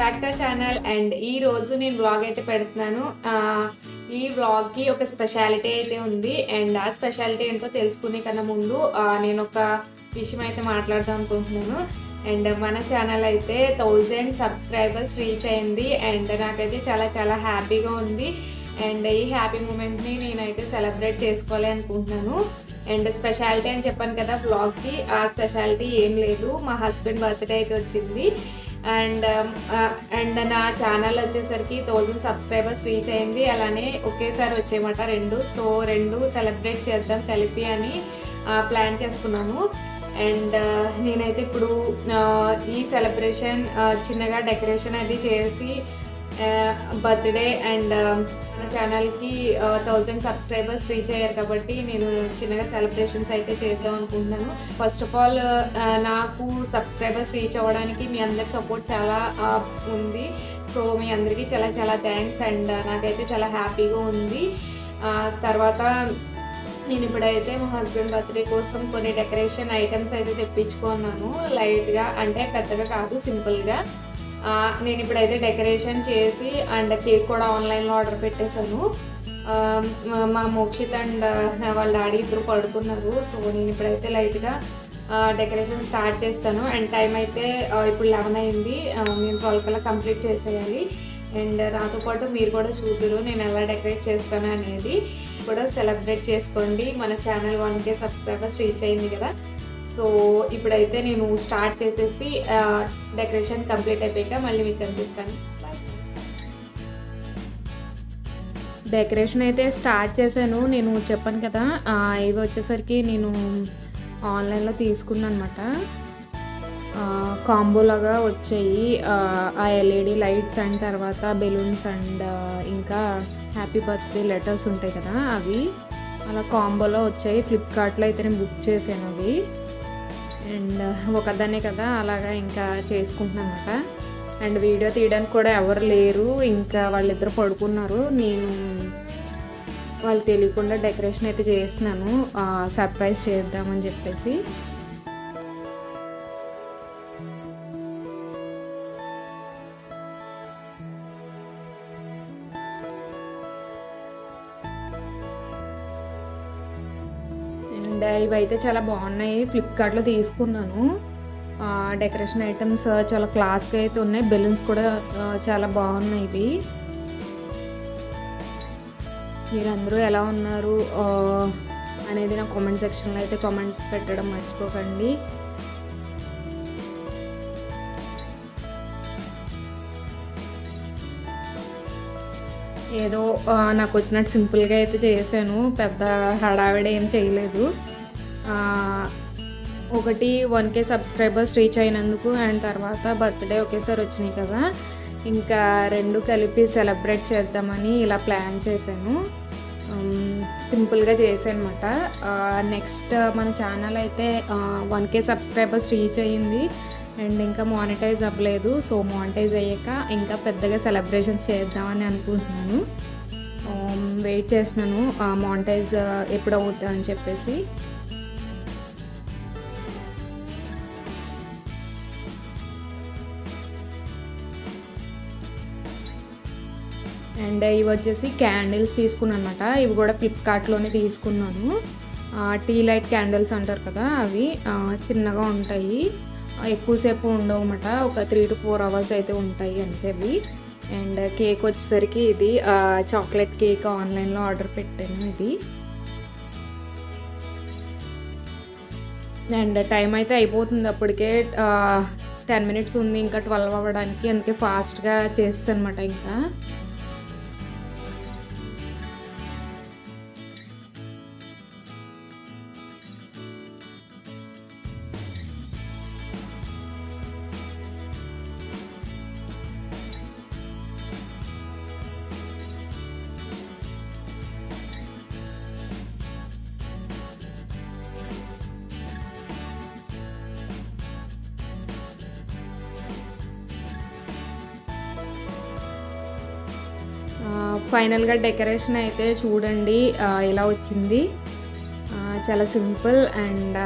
Back to channel. And ఈ రోజు నేను వ్లాగ్ అయితే పెడుతున్నాను. ఈ వ్లాగ్కి ఒక స్పెషాలిటీ అయితే ఉంది. అండ్ ఆ స్పెషాలిటీ ఏంటో తెలుసుకునే కన్నా ముందు నేను ఒక విషయం అయితే మాట్లాడదాం అనుకుంటున్నాను. అండ్ మన ఛానల్ అయితే 1000 సబ్స్క్రైబర్స్ రీచ్ అయింది. అండ్ నాకైతే చాలా చాలా హ్యాపీగా ఉంది. అండ్ ఈ హ్యాపీ మూమెంట్ని నేనైతే సెలబ్రేట్ చేసుకోవాలి అనుకుంటున్నాను. అండ్ స్పెషాలిటీ అని చెప్పాను కదా వ్లాగ్కి, ఆ స్పెషాలిటీ ఏం లేదు, మా హస్బెండ్ బర్త్డే అయితే వచ్చింది. అండ్ నా ఛానల్ వచ్చేసరికి 1000 సబ్స్క్రైబర్స్ రీచ్ అయింది. అలానే ఒకేసారి వచ్చేయమాట రెండు సెలబ్రేట్ చేద్దాం కలిపి అని ప్లాన్ చేసుకున్నాను. అండ్ నేనైతే ఇప్పుడు ఈ సెలబ్రేషన్ చిన్నగా డెకరేషన్ అది చేసి బర్త్డే అండ్ మన ఛానల్కి 1000 సబ్స్క్రైబర్స్ రీచ్ అయ్యారు కాబట్టి నేను చిన్నగా సెలబ్రేషన్స్ అయితే చేద్దాం అనుకుంటున్నాను. ఫస్ట్ ఆఫ్ ఆల్ నాకు సబ్స్క్రైబర్స్ రీచ్ అవ్వడానికి మీ అందరి సపోర్ట్ చాలా ఉంది. సో మీ అందరికీ చాలా చాలా థ్యాంక్స్. అండ్ నాకైతే చాలా హ్యాపీగా ఉంది. తర్వాత నేను ఇప్పుడైతే మా హస్బెండ్ బర్త్డే కోసం కొన్ని డెకరేషన్ ఐటమ్స్ అయితే తెప్పించుకున్నాను. లైట్గా, అంటే పెద్దగా కాదు, సింపుల్గా. నేను ఇప్పుడైతే డెకరేషన్ చేసి అండ్ కేక్ కూడా ఆన్లైన్లో ఆర్డర్ పెట్టేశాను. మా మోక్షిత్ అండ్ వాళ్ళ డాడీ ఇద్దరు పడుకున్నారు. సో నేను ఇప్పుడైతే లైట్గా డెకరేషన్ స్టార్ట్ చేస్తాను. అండ్ టైం అయితే ఇప్పుడు 11 అయింది. నేను 12 కల్లా కంప్లీట్ చేసేయాలి. అండ్ నాతో పాటు మీరు కూడా చూద్దరు నేను ఎలా డెకరేట్ చేస్తాను అనేది. కూడా సెలబ్రేట్ చేసుకోండి. మన ఛానల్ 1K సబ్స్క్రైబర్స్ రీచ్ అయింది కదా. సో ఇప్పుడైతే నేను స్టార్ట్ చేసేసి డెకరేషన్ కంప్లీట్ అయిపోయాక మళ్ళీ మీకు కనిపిస్తాను. డెకరేషన్ అయితే స్టార్ట్ చేశాను. నేను చెప్పాను కదా, ఇవి వచ్చేసరికి నేను ఆన్లైన్లో తీసుకున్నాను అనమాట. కాంబోలాగా వచ్చాయి. ఆ ఎల్ఈడి లైట్స్ అండ్ తర్వాత బెలూన్స్ అండ్ ఇంకా హ్యాపీ బర్త్డే లెటర్స్ ఉంటాయి కదా, అవి అలా కాంబోలో వచ్చాయి. ఫ్లిప్కార్ట్లో అయితే నేను బుక్ చేశాను అవి. అండ్ ఒకదాన్నే కదా అలాగా ఇంకా చేసుకుంటున్నాను అనమాట. అండ్ వీడియో తీయడానికి కూడా ఎవరు లేరు, ఇంకా వాళ్ళిద్దరు పడుకున్నారు. నేను వాళ్ళు తెలియకుండా డెకరేషన్ అయితే చేస్తున్నాను, సర్ప్రైజ్ చేద్దామని చెప్పేసి. అండ్ ఇవైతే చాలా బాగున్నాయి, ఫ్లిప్కార్ట్లో తీసుకున్నాను. డెకరేషన్ ఐటమ్స్ చాలా క్లాస్గా అయితే ఉన్నాయి. బెలూన్స్ కూడా చాలా బాగున్నాయి ఇవి. మీరందరూ ఎలా ఉన్నారు అనేది నా కామెంట్ సెక్షన్లో అయితే కామెంట్ పెట్టడం మర్చిపోకండి. ఏదో నాకు వచ్చినట్టు సింపుల్గా అయితే చేశాను, పెద్ద హడావిడి ఏం చేయలేదు. 1K సబ్స్క్రైబర్స్ రీచ్ అయినందుకు అండ్ తర్వాత బర్త్డే ఒకేసారి వచ్చినాయి కదా, ఇంకా రెండు కలిపి సెలబ్రేట్ చేద్దామని ఇలా ప్లాన్ చేశాను. సింపుల్గా చేశాను అనమాట. నెక్స్ట్ మన ఛానల్ అయితే 1K సబ్స్క్రైబర్స్ రీచ్ అయ్యింది అండ్ ఇంకా మానిటైజ్ అవ్వలేదు. సో మానిటైజ్ అయ్యాక ఇంకా పెద్దగా సెలబ్రేషన్స్ చేద్దామని అనుకుంటున్నాను. వెయిట్ చేస్తున్నాను మానిటైజ్ ఎప్పుడు అవుతా అని చెప్పేసి. అండ్ ఇవి వచ్చేసి క్యాండిల్స్ తీసుకున్నాను అనమాట. ఇవి కూడా ఫ్లిప్కార్ట్లోనే తీసుకున్నాను. టీ లైట్ క్యాండిల్స్ అంటారు కదా, అవి చిన్నగా ఉంటాయి, ఎక్కువసేపు ఉండవు అన్నమాట. ఒక 3 to 4 hours అయితే ఉంటాయి అంతే అవి. అండ్ కేక్ వచ్చేసరికి ఇది చాక్లెట్ కేక్ ఆన్లైన్లో ఆర్డర్ పెట్టాను ఇది. అండ్ టైం అయితే అయిపోతుంది, అప్పటికే 10 minutes ఉంది ఇంకా 12 అవ్వడానికి. అందుకే ఫాస్ట్గా చేస్తాను అనమాట. ఇంకా ఫైనల్గా డెకరేషన్ అయితే చూడండి ఇలా వచ్చింది. చాలా సింపుల్ అండ్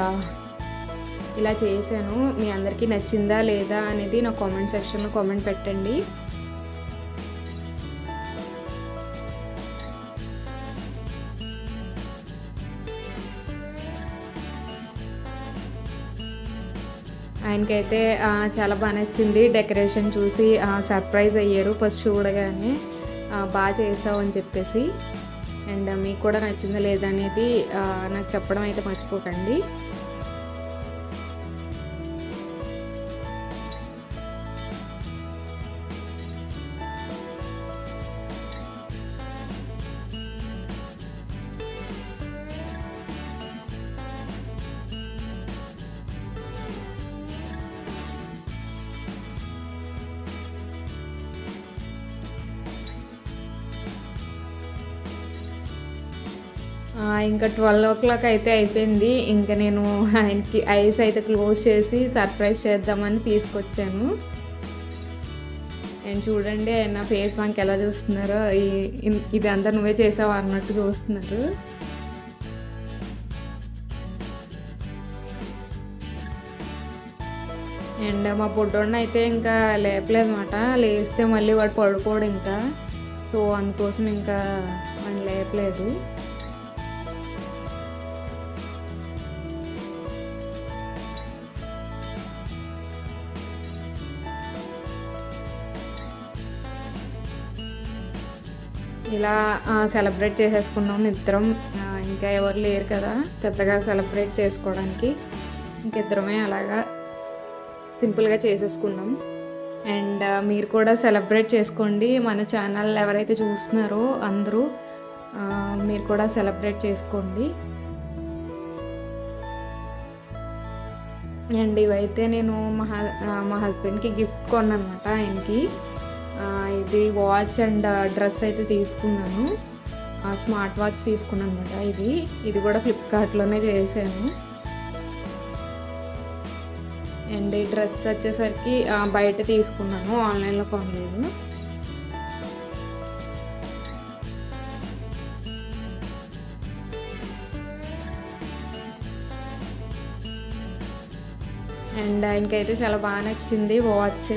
ఇలా చేశాను. మీ అందరికీ నచ్చిందా లేదా అనేది నా కామెంట్ సెక్షన్లో కామెంట్ పెట్టండి. ఆయనకైతే చాలా బాగా నచ్చింది డెకరేషన్ చూసి. సర్ప్రైజ్ అయ్యారు ఫస్ట్ చూడగానే, బాగా చేసావు అని చెప్పేసి. అండ్ మీకు కూడా నచ్చిందా లేదా అనేది నాకు చెప్పడం అయితే మర్చిపోకండి. ఇంకా 12 o'clock అయితే అయిపోయింది. ఇంకా నేను ఆయనకి ఐస్ అయితే క్లోజ్ చేసి సర్ప్రైజ్ చేద్దామని తీసుకొచ్చాను. అండ్ చూడండి ఆయన ఫేస్ వానికి ఎలా చూస్తున్నారో, ఇది అంతా నువ్వే చేసావా అన్నట్టు చూస్తున్నారు. అండ్ మా పొట్టోడిని అయితే ఇంకా లేపలేదు అన్నమాట. లేస్తే మళ్ళీ వాడు పడుకోడు ఇంకా. సో అందుకోసం ఇంకా వాడిని లేపలేదు. ఇలా సెలబ్రేట్ చేసేసుకున్నాం ఇద్దరం. ఇంకా ఎవరు లేరు కదా పెద్దగా సెలబ్రేట్ చేసుకోవడానికి. ఇంకిద్దరమే అలాగా సింపుల్గా చేసేసుకున్నాం. అండ్ మీరు కూడా సెలబ్రేట్ చేసుకోండి. మన ఛానల్ ఎవరైతే చూస్తున్నారో అందరూ మీరు కూడా సెలబ్రేట్ చేసుకోండి. అండ్ ఇవైతే నేను మా హస్బెండ్కి గిఫ్ట్ కొన్నాను అనమాట. ఆయనకి ఇది వాచ్ అండ్ డ్రెస్ అయితే తీసుకున్నాను. స్మార్ట్ వాచ్ తీసుకున్నాను అనమాట. ఇది కూడా ఫ్లిప్కార్ట్లోనే చేశాను. అండ్ ఈ డ్రెస్ వచ్చేసరికి బయట తీసుకున్నాను, ఆన్లైన్లో కొనలేదు. అండ్ ఆయనకైతే చాలా బాగా నచ్చింది వాచ్.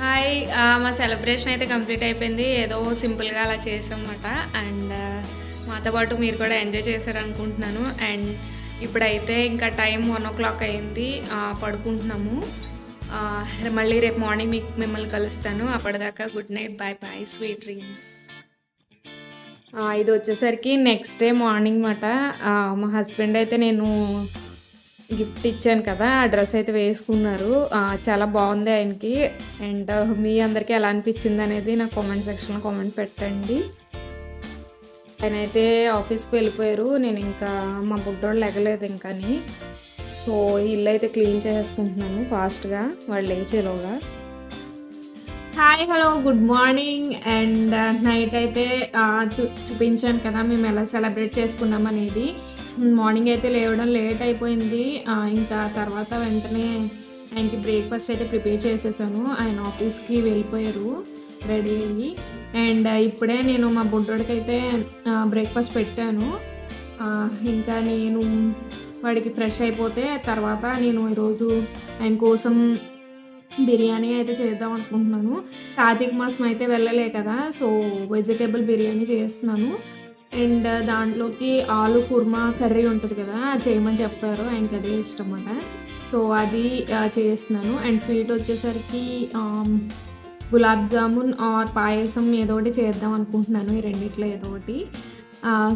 హాయ్, మా సెలబ్రేషన్ అయితే కంప్లీట్ అయిపోయింది. ఏదో సింపుల్గా అలా చేసామన్నమాట. అండ్ మాతో పాటు మీరు కూడా ఎంజాయ్ చేశారనుకుంటున్నాను. అండ్ ఇప్పుడైతే ఇంకా టైం 1 o'clock అయింది, పడుకుంటున్నాము. మళ్ళీ రేపు మార్నింగ్ మిమ్మల్ని కలుస్తాను. అప్పటిదాకా good night, bye bye, sweet dreams. ఇది వచ్చేసరికి నెక్స్ట్ డే మార్నింగ్ మాట. మా హస్బెండ్ అయితే నేను గిఫ్ట్ ఇచ్చాను కదా, ఆ డ్రెస్ అయితే వేసుకున్నారు. చాలా బాగుంది ఆయనకి. అండ్ మీ అందరికీ ఎలా అనిపించింది అనేది నా కామెంట్ సెక్షన్లో కామెంట్ పెట్టండి. ఆయన అయితే ఆఫీస్కి వెళ్ళిపోయారు. నేను ఇంకా మా బుడ్డోడు లెగలేదు ఇంకాని. సో ఇల్లు అయితే క్లీన్ చేసుకుంటున్నాను ఫాస్ట్గా వాళ్ళు లేచేలోగా. Hi, hello, good morning. And night అయితే చూపించాను కదా మేము ఎలా సెలబ్రేట్ చేసుకున్నాం అనేది. మార్నింగ్ అయితే లేవడం లేట్ అయిపోయింది. ఇంకా తర్వాత వెంటనే ఆయనకి బ్రేక్ఫాస్ట్ అయితే ప్రిపేర్ చేసేసాను. ఆయన ఆఫీస్కి వెళ్ళిపోయారు. రెడీ అయ్యి. అండ్ ఇప్పుడే నేను మా బుడ్డోడికి అయితే బ్రేక్ఫాస్ట్ పెట్టాను. ఇంకా నేను వాడికి ఫ్రెష్ అయిపోతే తర్వాత నేను ఈరోజు ఆయన కోసం బిర్యానీ అయితే చేద్దాం అనుకుంటున్నాను. కార్తీక మాసం అయితే వెళ్ళలే కదా, సో వెజిటేబుల్ బిర్యానీ చేస్తున్నాను. అండ్ దాంట్లోకి ఆలు కుర్మా కర్రీ ఉంటుంది కదా, అది చేయమని చెప్పారు, ఆయనకి అదే ఇష్టం అన్నమాట. సో అది చేస్తున్నాను. అండ్ స్వీట్ వచ్చేసరికి గులాబ్ జామున్ ఆర్ పాయసం ఏదో ఒకటి చేద్దాం అనుకుంటున్నాను, ఈ రెండిట్లో ఏదో ఒకటి.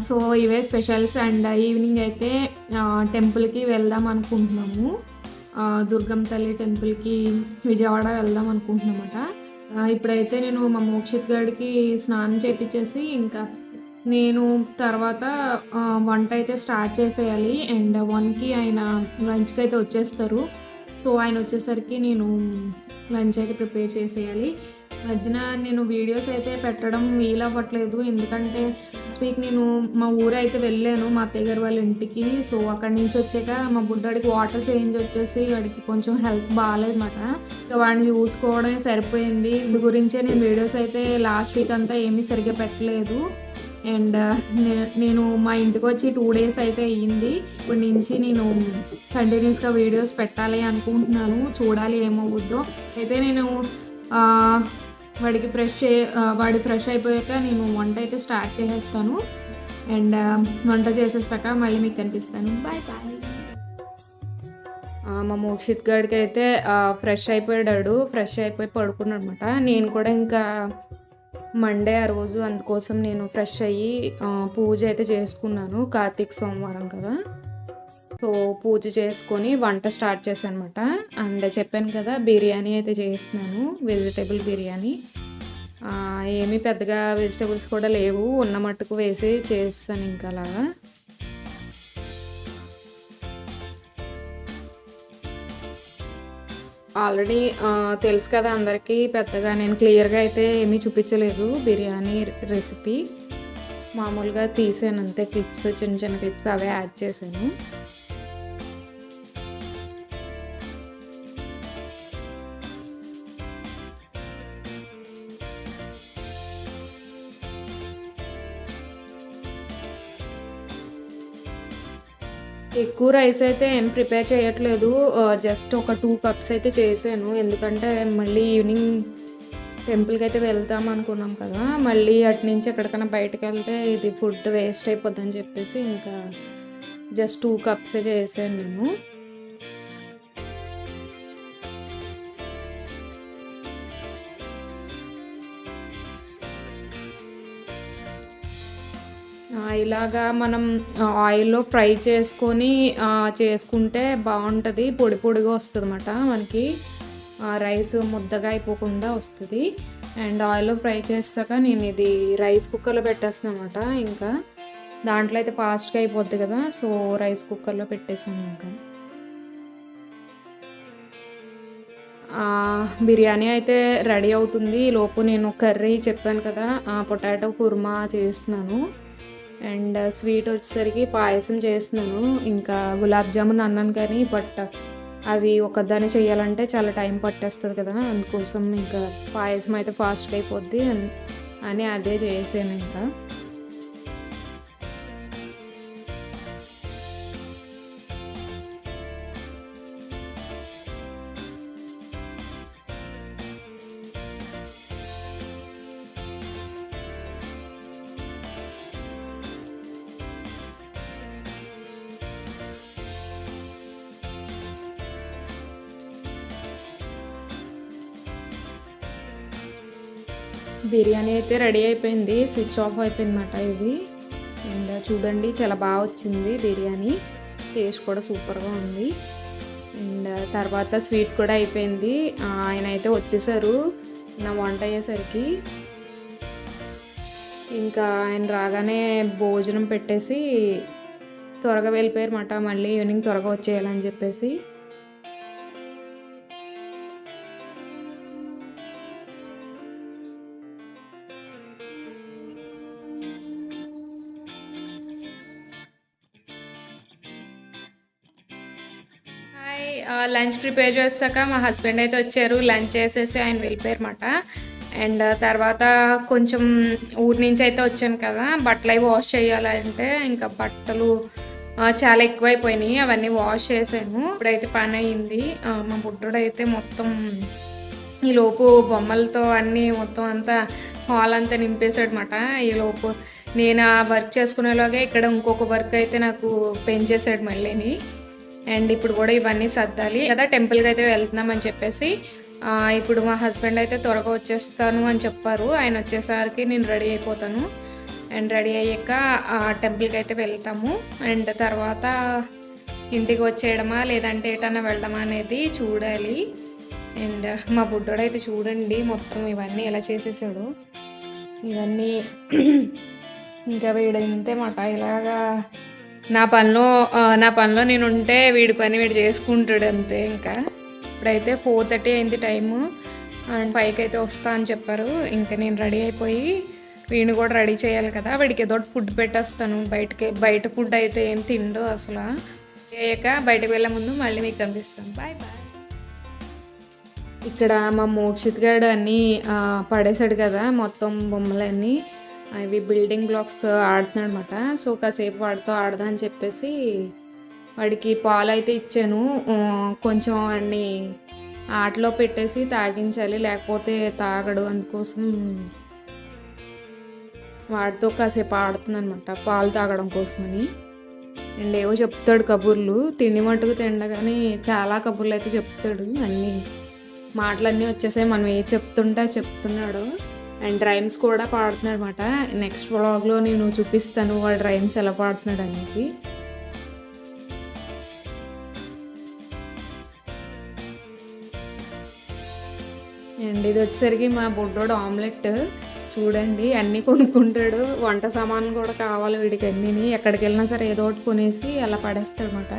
సో ఇవే స్పెషల్స్. అండ్ ఈవినింగ్ అయితే టెంపుల్కి వెళ్దాం అనుకుంటున్నాము, దుర్గమ్మ తల్లి టెంపుల్కి విజయవాడ వెళ్దాం అనుకుంటున్నామట. ఇప్పుడైతే నేను మా మోక్షిత్ గడికి స్నానం చేయించేసి ఇంకా నేను తర్వాత వంట అయితే స్టార్ట్ చేసేయాలి. అండ్ 1కి ఆయన లంచ్కి అయితే వచ్చేస్తారు. సో ఆయన వచ్చేసరికి నేను లంచ్ అయితే ప్రిపేర్ చేసేయాలి. మధ్యన నేను వీడియోస్ అయితే పెట్టడం వీలవ్వట్లేదు, ఎందుకంటే వీక్ నేను మా ఊరు అయితే వెళ్ళాను, మా అత్తయ్య గారు వాళ్ళ ఇంటికి. సో అక్కడి నుంచి వచ్చాక మా బుడ్డాడికి వాటర్ చేంజ్ వచ్చేసి వాడికి కొంచెం హెల్త్ బాగాలేదన్నమాట. ఇంకా వాడిని చూసుకోవడమే సరిపోయింది. సో గురించే నేను వీడియోస్ అయితే లాస్ట్ వీక్ అంతా ఏమీ సరిగ్గా పెట్టలేదు. అండ్ నేను మా ఇంటికి వచ్చి 2 days అయితే అయ్యింది. ఇప్పటి నుంచి నేను కంటిన్యూస్గా వీడియోస్ పెట్టాలి అనుకుంటున్నాను, చూడాలి ఏమవుద్దో. అయితే నేను వాడి ఫ్రెష్ అయిపోయాక నేను వంట అయితే స్టార్ట్ చేసేస్తాను. అండ్ వంట చేసేసాక మళ్ళీ మీకు కనిపిస్తాను. Bye bye. మా మోక్షిత్ గడికి అయితే ఫ్రెష్ అయిపోయి పడుకున్నాడు అనమాట. నేను కూడా ఇంకా మండే ఆ రోజు, అందుకోసం నేను ఫ్రెష్ అయ్యి పూజ అయితే చేసుకున్నాను. కార్తీక సోమవారం కదా, సో పూజ చేసుకొని వంట స్టార్ట్ చేశాను అనమాట. అండ్ చెప్పాను కదా బిర్యానీ అయితే చేస్తున్నాను, వెజిటేబుల్ బిర్యానీ. ఏమీ పెద్దగా వెజిటేబుల్స్ కూడా లేవు, ఉన్న మట్టుకు వేసి చేస్తాను ఇంకా అలాగా. ఆల్రెడీ తెలుసు కదా అందరికీ, పెద్దగా నేను క్లియర్గా అయితే ఏమీ చూపించలేదు బిర్యానీ రెసిపీ. మామూలుగా తీసాను అంతే, క్లిప్స్, చిన్న చిన్న క్లిప్స్ అవే యాడ్ చేశాను. ఎక్కువ రైస్ అయితే ఏం ప్రిపేర్ చేయట్లేదు, జస్ట్ ఒక 2 cups అయితే చేశాను. ఎందుకంటే మళ్ళీ ఈవినింగ్ టెంపుల్కి అయితే వెళ్తాం అనుకున్నాం కదా, మళ్ళీ అటు నుంచి ఎక్కడికైనా బయటకు వెళ్తే ఇది ఫుడ్ వేస్ట్ అయిపోద్దని చెప్పేసి ఇంకా జస్ట్ 2 cups చేశాను నేను. ఇలాగా మనం ఆయిల్లో ఫ్రై చేసుకొని చేసుకుంటే బాగుంటుంది, పొడి పొడిగా వస్తుంది అన్నమాట, మనకి రైస్ ముద్దగా అయిపోకుండా వస్తుంది. అండ్ ఆయిల్లో ఫ్రై చేసాక నేను ఇది రైస్ కుక్కర్లో పెట్టేస్తాను అనమాట. ఇంకా దాంట్లో అయితే ఫాస్ట్గా అయిపోద్ది కదా, సో రైస్ కుక్కర్లో పెట్టేసాను. ఇంకా బిర్యానీ అయితే రెడీ అవుతుంది. లోపు నేను కర్రీ చెప్పాను కదా, పొటాటో కుర్మా చేస్తున్నాను. అండ్ స్వీట్ వచ్చేసరికి పాయసం చేస్తున్నాను. ఇంకా గులాబ్ జామున్ అన్నాను కానీ బట్ అవి ఒకదాన్ని చేయాలంటే చాలా టైం పట్టేస్తుంది కదా, అందుకోసం ఇంకా పాయసం అయితే ఫాస్ట్గా అయిపోద్ది అని అదే చేసాను. ఇంకా బిర్యానీ అయితే రెడీ అయిపోయింది, స్విచ్ ఆఫ్ అయిపోయిందన్నమాట ఇది. అండ్ చూడండి చాలా బాగా వచ్చింది బిర్యానీ, టేస్ట్ కూడా సూపర్గా ఉంది. అండ్ తర్వాత స్వీట్ కూడా అయిపోయింది. ఆయన అయితే వచ్చేసారు నా వంట అయ్యేసరికి. ఇంకా ఆయన రాగానే భోజనం పెట్టేసి త్వరగా వెళ్ళిపోయారు అన్నమాట, మళ్ళీ ఈవినింగ్ త్వరగా వచ్చేయాలని చెప్పేసి. లంచ్ ప్రిపేర్ చేశాక మా హస్బెండ్ అయితే వచ్చారు, లంచ్ చేసేసి ఆయన వెళ్ళిపోయారు అన్నమాట. అండ్ తర్వాత కొంచెం ఊరి నుంచి అయితే వచ్చాను కదా, బట్టలు అవి వాష్ చేయాలంటే ఇంకా బట్టలు చాలా ఎక్కువైపోయినాయి, అవన్నీ వాష్ చేశాను. ఇప్పుడైతే పని అయింది. మా బుడ్డోడు అయితే మొత్తం ఈలోపు బొమ్మలతో అన్నీ మొత్తం అంతా హాల్ అంతా నింపేశాడు అనమాట. ఈలోపు నేను ఆ వర్క్ చేసుకునేలాగే ఇక్కడ ఇంకొక వర్క్ అయితే నాకు పెంచేసాడు మళ్ళీని. అండ్ ఇప్పుడు కూడా ఇవన్నీ సర్దాలి కదా, టెంపుల్కి అయితే వెళ్తున్నామని చెప్పేసి ఇప్పుడు మా హస్బెండ్ అయితే త్వరగా వచ్చేస్తాను అని చెప్పారు. ఆయన వచ్చేసరికి నేను రెడీ అయిపోతాను. అండ్ రెడీ అయ్యాక టెంపుల్కి అయితే వెళ్తాము. అండ్ తర్వాత ఇంటికి వచ్చేయడమా లేదంటే ఎటన్నా వెళ్ళడమా అనేది చూడాలి. అండ్ మా బుడ్డోడు అయితే చూడండి మొత్తం ఇవన్నీ ఎలా చేసేసాడు. ఇవన్నీ ఇంకా వీడు ఇంతేమాట, ఇలాగా నా పనిలో నేను ఉంటే వీడి పని వీడు చేసుకుంటాడు అంతే. ఇంకా ఇప్పుడైతే 4:30 అయింది టైము. అండ్ 5కి అయితే వస్తా అని చెప్పారు. ఇంకా నేను రెడీ అయిపోయి వీడిని కూడా రెడీ చేయాలి కదా, వీడికి ఏదో ఫుడ్ పెట్టేస్తాను. బయట ఫుడ్ అయితే ఏం తిండు అసలు. అయ్యాక బయటకు వెళ్ళే ముందు మళ్ళీ మీకు కనిపిస్తాను. Bye bye. ఇక్కడ మా మోక్షిత్ గారు అన్నీ పడేసాడు కదా మొత్తం బొమ్మలన్నీ, అవి బిల్డింగ్ బ్లాక్స్ ఆడుతున్నాడు అనమాట. సో కాసేపు వాడితో ఆడదా అని చెప్పేసి వాడికి పాలు అయితే ఇచ్చాను. కొంచెం వాడిని ఆటలో పెట్టేసి తాగించాలి, లేకపోతే తాగడు. అందుకోసం వాడితో కాసేపు ఆడుతుంది అనమాట పాలు తాగడం కోసమని. అండ్ ఏవో చెప్తాడు కబుర్లు, తిండి మట్టుకు తిండగానే చాలా కబుర్లు అయితే చెప్తాడు. అన్నీ మాటలన్నీ వచ్చేసాయి, మనం ఏ చెప్తుంటే చెప్తున్నాడు. అండ్ రైమ్స్ కూడా పాడుతున్నాడు అనమాట. నెక్స్ట్ వ్లాగ్లో నేను చూపిస్తాను వాడు రైమ్స్ ఎలా పాడుతున్నాడు అనేది. అండ్ ఇది వచ్చేసరికి మా బుడ్డోడు ఆమ్లెట్ చూడండి, అన్నీ కొనుక్కుంటాడు. వంట సామాన్లు కూడా కావాలి వీడికి అన్నీ. ఎక్కడికి వెళ్ళినా సరే ఏదో ఒకటి కొనేసి అలా పడేస్తాడు అనమాట.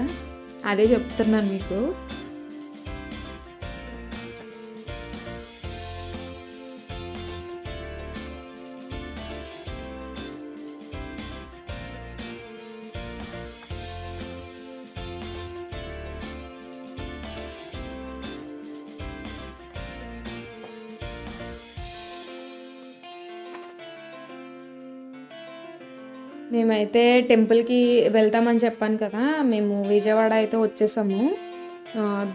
అదే చెప్తున్నాను మీకు. మేమైతే టెంపుల్కి వెళ్తామని చెప్పాను కదా, మేము విజయవాడ అయితే వచ్చేసాము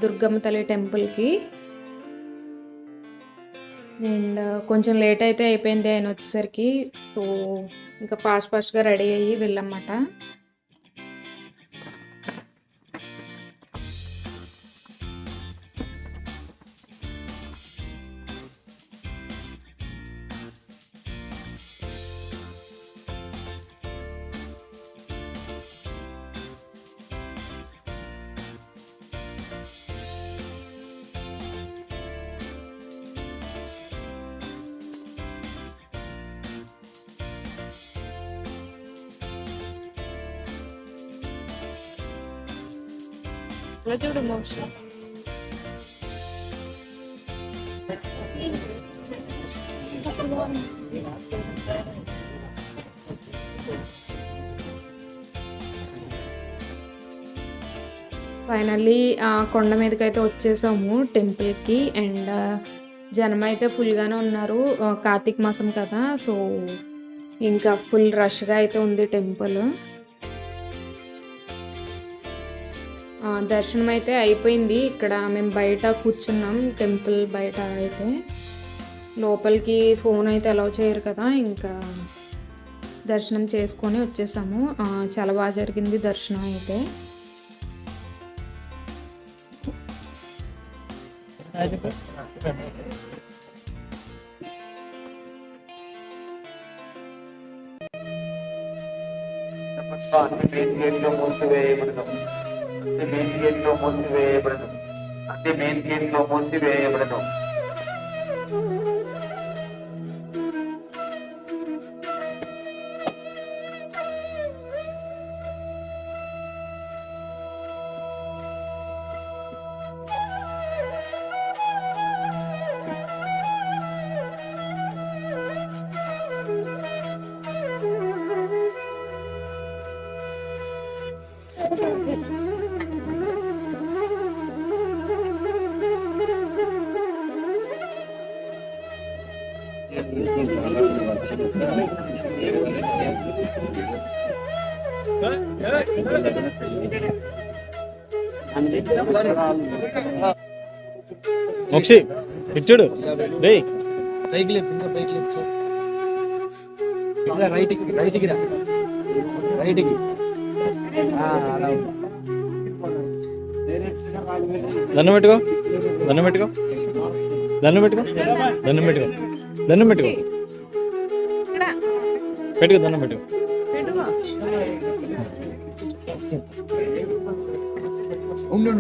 దుర్గమ్మ తల్లి టెంపుల్కి. అండ్ కొంచెం లేట్ అయితే అయిపోయింది ఆయన వచ్చేసరికి. సో ఇంకా ఫాస్ట్గా రెడీ అయ్యి వెళ్ళామన్నమాట. చూడు మోక్ష ఫైనల్లీ కొండ మీదకి అయితే వచ్చేసాము టెంపుల్కి. అండ్ జనం అయితే ఫుల్గానే ఉన్నారు, కార్తీక మాసం కదా, సో ఇంకా ఫుల్ రష్గా అయితే ఉంది టెంపుల్. దర్శనం అయితే అయిపోయింది. ఇక్కడ మేము బయట కూర్చున్నాం టెంపుల్ బయట. అయితే లోపలికి ఫోన్ అయితే అలౌ చేయరు కదా, ఇంకా దర్శనం చేసుకొని వచ్చేసాము. చాలా బాగా జరిగింది దర్శనం అయితే. మెయిన్ గేట్లో మూసివేయబడను. అంటే మెయిన్ గేట్లో మూసివేయబడను. మోక్షి ఇచ్చుడు డే పైకి లేపు ఇంకా పైకి లేపు సార్ ఇట్లా రైట్కి రా రైట్కి అలా దండం పెట్టుకో దండం పెట్టుకో దండం పెట్టుకో దండం పెట్టుకో దండం పెట్టుకో పెట్టుకో దండం పెట్టుకో ఉండు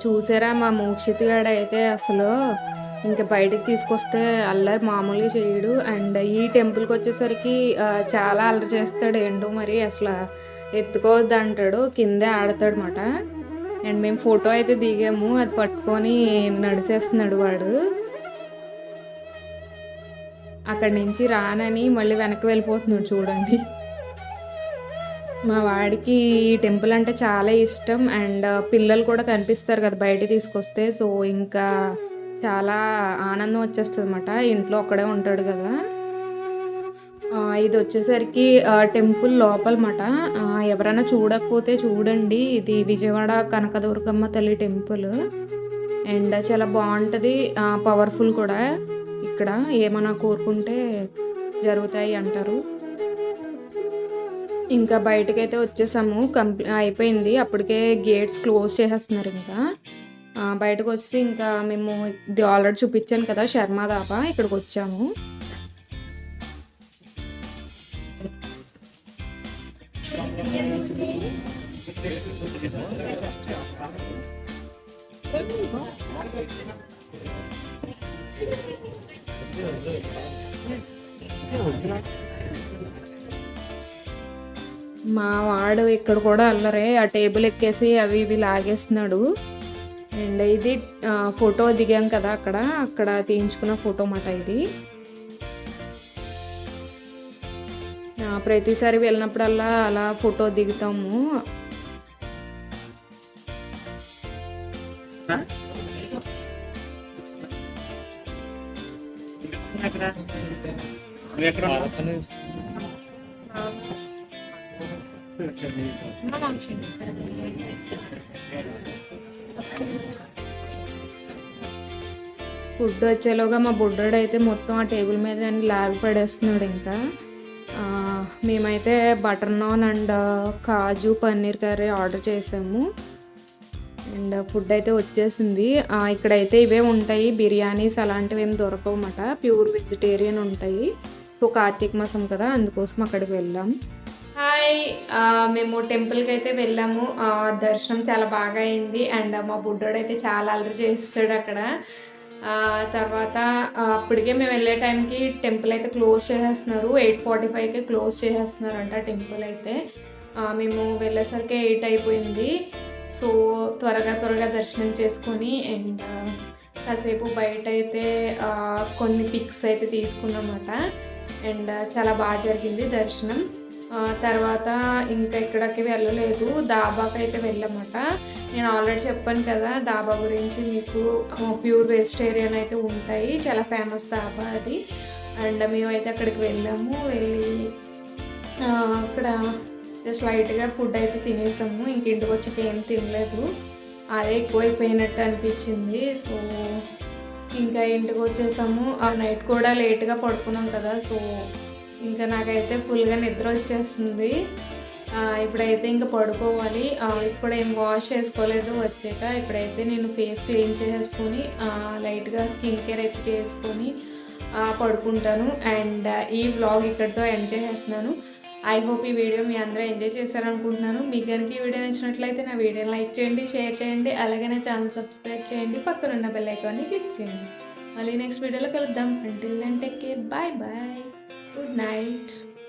చూసారా మా మోక్షిత్ గాడు అయితే అసలు ఇంకా బయటికి తీసుకొస్తే అల్లరి మామూలుగా చేయడు. అండ్ ఈ టెంపుల్కి వచ్చేసరికి చాలా అల్లరి చేస్తాడు. ఏంటో మరి అసలు ఎత్తుకోవద్దు అంటాడు, కిందే ఆడతాడు అనమాట. అండ్ మేము ఫోటో అయితే దిగాము, అది పట్టుకొని నడిచేస్తున్నాడు వాడు. అక్కడి నుంచి రానని మళ్ళీ వెనక్కి వెళ్ళిపోతున్నాడు చూడండి. మా వాడికి ఈ టెంపుల్ అంటే చాలా ఇష్టం. అండ్ పిల్లలు కూడా కనిపిస్తారు కదా బయట తీసుకొస్తే, సో ఇంకా చాలా ఆనందం వచ్చేస్తుంది అనమాట. ఇంట్లో ఒక్కడే ఉంటాడు కదా. ఇది వచ్చేసరికి టెంపుల్ లోపల మాట. ఎవరైనా చూడకపోతే చూడండి, ఇది విజయవాడ కనకదుర్గమ్మ తల్లి టెంపుల్. అండ్ చాలా బాగుంటుంది, పవర్ఫుల్ కూడా. ఇక్కడ ఏమైనా కోరుకుంటే జరుగుతాయి అంటారు. ఇంకా బయటకైతే వచ్చేసాము, అయిపోయింది. అప్పటికే గేట్స్ క్లోజ్ చేసేస్తున్నారు. ఇంకా బయటకు వచ్చి ఇంకా మేము ఇది ఆల్రెడీ చూపించాను కదా శర్మ దాబా, ఇక్కడికి వచ్చాము. మా వాడు ఇక్కడ కూడా అల్లరే, ఆ టేబుల్ ఎక్కేసి అవి ఇవి లాగేస్తున్నాడు. అండ్ ఇది ఫోటో దిగాం కదా అక్కడ తీయించుకున్న ఫోటో మాట ఇది. ప్రతిసారి వెళ్ళినప్పుడల్లా అలా ఫోటో దిగుతాము. ఫుడ్ వచ్చేలోగా మా బుడ్డోడు అయితే మొత్తం ఆ టేబుల్ మీద అన్ని లాగి పడేస్తున్నాడు. ఇంకా మేమైతే butter non and kaju paneer curry order చేసాము. అండ్ ఫుడ్ అయితే వచ్చేసింది. ఇక్కడైతే ఇవే ఉంటాయి, బిర్యానీస్ అలాంటివి ఏమి దొరకవు అన్నమాట, ప్యూర్ వెజిటేరియన్ ఉంటాయి. సో కార్తీక మాసం కదా, అందుకోసం అక్కడికి వెళ్ళాం. హాయ్, మేము టెంపుల్కి అయితే వెళ్ళాము. దర్శనం చాలా బాగా అయింది. అండ్ మా బుడ్డోడు అయితే చాలా అల్లరి చేస్తాడు అక్కడ. తర్వాత అప్పటికే మేము వెళ్ళే టైంకి టెంపుల్ అయితే క్లోజ్ చేసేస్తున్నారు. 8:45కి క్లోజ్ చేసేస్తున్నారంట టెంపుల్ అయితే. మేము వెళ్ళేసరికి 8 అయిపోయింది. సో త్వరగా దర్శనం చేసుకొని అండ్ కాసేపు బయట అయితే కొన్ని పిక్స్ అయితే తీసుకున్నమాట. అండ్ చాలా బాగా జరిగింది దర్శనం. తర్వాత ఇంకా ఇక్కడికి వెళ్ళలేదు, దాబాకి అయితే వెళ్ళామట. నేను ఆల్రెడీ చెప్పాను కదా దాబా గురించి మీకు, ప్యూర్ వెజిటేరియన్ అయితే ఉంటాయి, చాలా ఫేమస్ దాబా అది. అండ్ మేమైతే అక్కడికి వెళ్ళాము. వెళ్ళి అక్కడ జస్ట్ లైట్గా ఫుడ్ అయితే తినేసాము. ఇంక ఇంటికి వచ్చి ఏం తినలేదు, అదే ఎక్కువైపోయినట్టు అనిపించింది. సో ఇంకా ఇంటికి వచ్చేసాము. ఆ నైట్ కూడా లేట్గా పడుకున్నాం కదా, సో ఇంకా నాకైతే ఫుల్గా నిద్ర వచ్చేస్తుంది. ఇప్పుడైతే ఇంకా పడుకోవాలి. ఐస్ కూడా ఏం వాష్ చేసుకోలేదు వచ్చాక. ఇప్పుడైతే నేను ఫేస్ క్లీన్ చేసుకొని లైట్గా స్కిన్ కేర్ అయితే చేసుకొని పడుకుంటాను. అండ్ ఈ వ్లాగ్ ఇక్కడితో ఎండ్ చేసేస్తున్నాను. ఐ హోప్ ఈ వీడియో మీ అందరూ ఎంజాయ్ చేశారనుకుంటున్నాను. మీకు కనుక ఈ వీడియో నచ్చినట్లయితే నా వీడియోని లైక్ చేయండి, షేర్ చేయండి, అలాగే నా ఛానల్ సబ్స్క్రైబ్ చేయండి, పక్కనున్న బెల్ ఐకాన్ని క్లిక్ చేయండి. మళ్ళీ నెక్స్ట్ వీడియోలో కలుద్దాం. Until then take care, bye bye, good night.